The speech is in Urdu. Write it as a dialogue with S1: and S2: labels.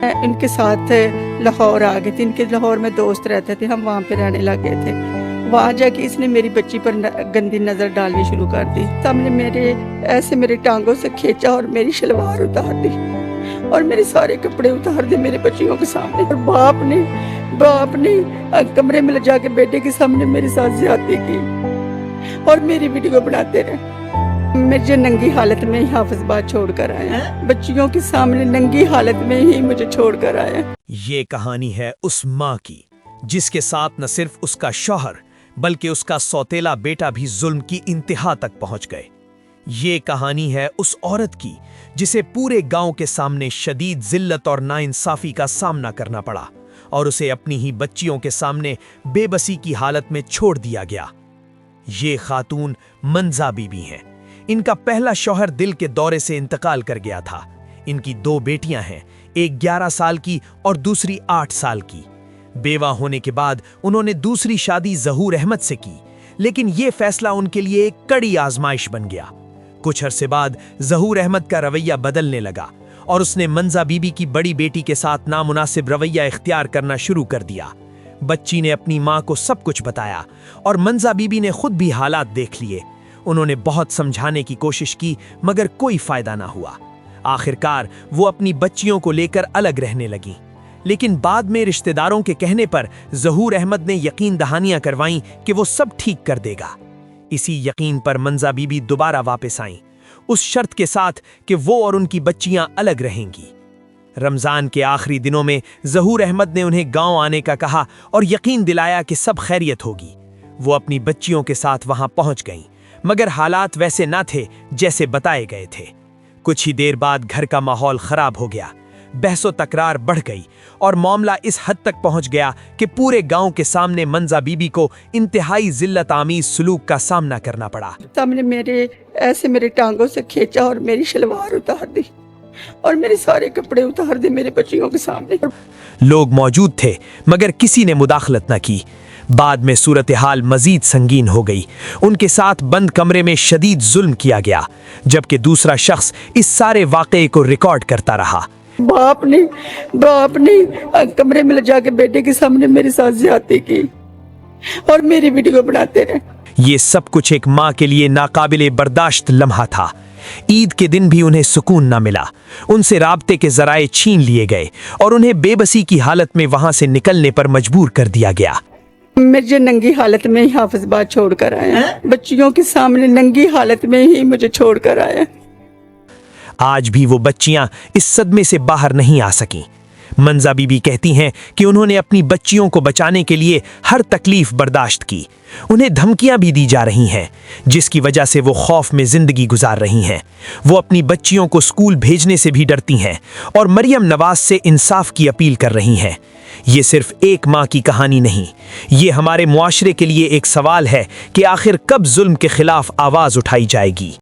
S1: میں ان کے ساتھ لاہور آ گئی تھی. ان کے لاہور میں دوست رہتے تھے, ہم وہاں پہ رہنے لگ گئے تھے. وہاں جا کے اس نے میری بچی پر گندی نظر ڈالنی شروع کر دی. تب نے میرے ٹانگوں سے کھینچا اور میری شلوار اتار دی اور میرے سارے کپڑے اتار دی میری بچیوں کے سامنے. اور باپ نے کمرے میں لے جا کے بیٹے کے سامنے میرے ساتھ زیادتی کی اور میری ویڈیو بناتے رہے. مجھے ننگی حالت میں ہی حافظ آباد چھوڑ کر آیا, بچیوں کے سامنے ننگی حالت میں ہی مجھے چھوڑ کر آیا.
S2: یہ کہانی ہے اس ماں کی جس کے ساتھ نہ صرف اس کا شوہر بلکہ اس کا سوتیلا بیٹا بھی ظلم کی انتہا تک پہنچ گئے. یہ کہانی ہے اس عورت کی جسے پورے گاؤں کے سامنے شدید ذلت اور ناانصافی کا سامنا کرنا پڑا اور اسے اپنی ہی بچیوں کے سامنے بے بسی کی حالت میں چھوڑ دیا گیا. یہ خاتون منزا بی بی ہیں. ان کا پہلا شوہر دل کے دورے سے انتقال کر گیا تھا. ان کی 2 بیٹیاں ہیں, ایک 11 سال کی اور دوسری 8 سال کی. بیوہ ہونے کے بعد انہوں نے دوسری شادی ظہور احمد سے کی, لیکن یہ فیصلہ ان کے لیے ایک کڑی آزمائش بن گیا. کچھ عرصے بعد ظہور احمد کا رویہ بدلنے لگا اور اس نے منزا بی بی کی بڑی بیٹی کے ساتھ نامناسب رویہ اختیار کرنا شروع کر دیا. بچی نے اپنی ماں کو سب کچھ بتایا اور منزا بی بی نے خود بھی حالات دیکھ لیے. انہوں نے بہت سمجھانے کی کوشش کی مگر کوئی فائدہ نہ ہوا. آخرکار وہ اپنی بچیوں کو لے کر الگ رہنے لگیں. لیکن بعد میں رشتہ داروں کے کہنے پر ظہور احمد نے یقین دہانیاں کروائیں کہ وہ سب ٹھیک کر دے گا. اسی یقین پر منزا بی بی دوبارہ واپس آئیں, اس شرط کے ساتھ کہ وہ اور ان کی بچیاں الگ رہیں گی. رمضان کے آخری دنوں میں ظہور احمد نے انہیں گاؤں آنے کا کہا اور یقین دلایا کہ سب خیریت ہوگی. وہ اپنی بچیوں کے ساتھ وہاں پہنچ گئیں مگر حالات ویسے نہ تھے جیسے بتائے گئے تھے. کچھ ہی دیر بعد گھر کا ماحول خراب ہو گیا, بحث و تکرار بڑھ گئی اور معاملہ اس حد تک پہنچ گیا کہ پورے گاؤں کے سامنے منزا بی بی کو انتہائی ذلت آمیز سلوک کا سامنا کرنا پڑا.
S1: تب نے میرے ٹانگوں سے کھینچا اور میری شلوار اتار دی اور میرے سارے کپڑے اتار دی میرے بچیوں کے سامنے.
S2: لوگ موجود تھے مگر کسی نے مداخلت نہ کی. بعد میں صورتحال مزید سنگین ہو گئی. ان کے ساتھ بند کمرے میں شدید ظلم کیا گیا جبکہ دوسرا شخص اس سارے واقعے کو ریکارڈ کرتا رہا.
S1: باپ نے کمرے میں لے جا کے بیٹے کے سامنے میرے ساتھ زیادتی کی اور میری ویڈیو بناتے رہے.
S2: یہ سب کچھ ایک ماں کے لیے ناقابل برداشت لمحہ تھا. عید کے دن بھی انہیں سکون نہ ملا. ان سے رابطے کے ذرائع چھین لیے گئے اور انہیں بے بسی کی حالت میں وہاں سے نکلنے پر مجبور کر دیا گیا.
S1: مجھے ننگی حالت میں ہی حافظ آباد چھوڑ کر آیا, بچیوں کے سامنے ننگی حالت میں ہی مجھے چھوڑ کر آیا.
S2: آج بھی وہ بچیاں اس صدمے سے باہر نہیں آ سکیں. منزا بی بی کہتی ہیں کہ انہوں نے اپنی بچیوں کو بچانے کے لیے ہر تکلیف برداشت کی. انہیں دھمکیاں بھی دی جا رہی ہیں جس کی وجہ سے وہ خوف میں زندگی گزار رہی ہیں. وہ اپنی بچیوں کو اسکول بھیجنے سے بھی ڈرتی ہیں اور مریم نواز سے انصاف کی اپیل کر رہی ہیں. یہ صرف ایک ماں کی کہانی نہیں, یہ ہمارے معاشرے کے لیے ایک سوال ہے کہ آخر کب ظلم کے خلاف آواز اٹھائی جائے گی.